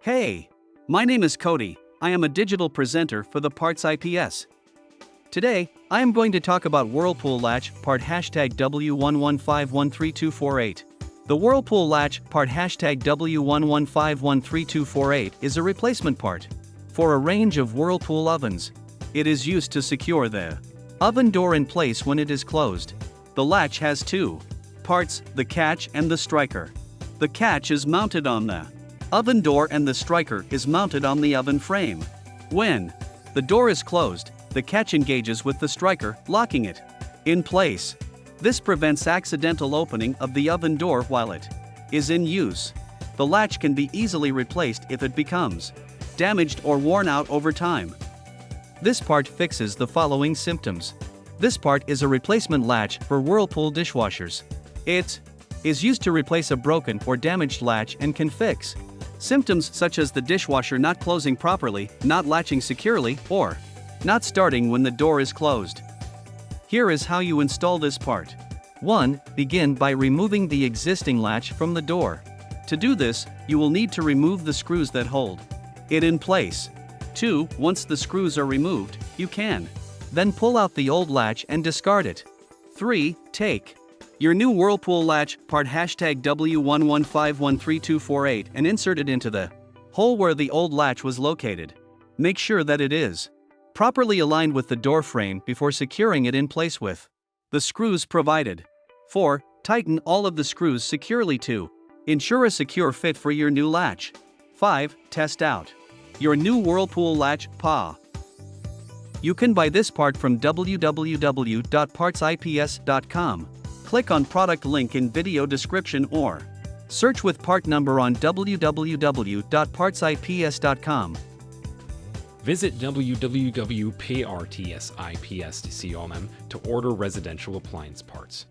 Hey, my name is Cody. I am a digital presenter for the PartsIPS. Today, I am going to talk about Whirlpool Latch part #W11513248. The Whirlpool Latch part #W11513248 is a replacement part for a range of Whirlpool ovens. It is used to secure the oven door in place when it is closed. The latch has two parts, the catch and the striker. The catch is mounted on the oven door and the striker is mounted on the oven frame. When the door is closed, the catch engages with the striker, locking it in place. This prevents accidental opening of the oven door while it is in use. The latch can be easily replaced if it becomes damaged or worn out over time. This part fixes the following symptoms. This part is a replacement latch for Whirlpool dishwashers. It is used to replace a broken or damaged latch and can fix symptoms such as the dishwasher not closing properly, not latching securely, or not starting when the door is closed. Here is how you install this part. 1. Begin by removing the existing latch from the door. To do this, you will need to remove the screws that hold it in place. 2. Once the screws are removed, you can then pull out the old latch and discard it. 3. Take your new Whirlpool latch part #W11513248 and insert it into the hole where the old latch was located. Make sure that it is properly aligned with the door frame before securing it in place with the screws provided. 4. Tighten all of the screws securely to ensure a secure fit for your new latch. 5. Test out your new Whirlpool latch PA. You can buy this part from www.PartsIPS.com. Click on product link in video description or search with part number on www.PartsIPS.com. Visit www.PartsIPS to order residential appliance parts.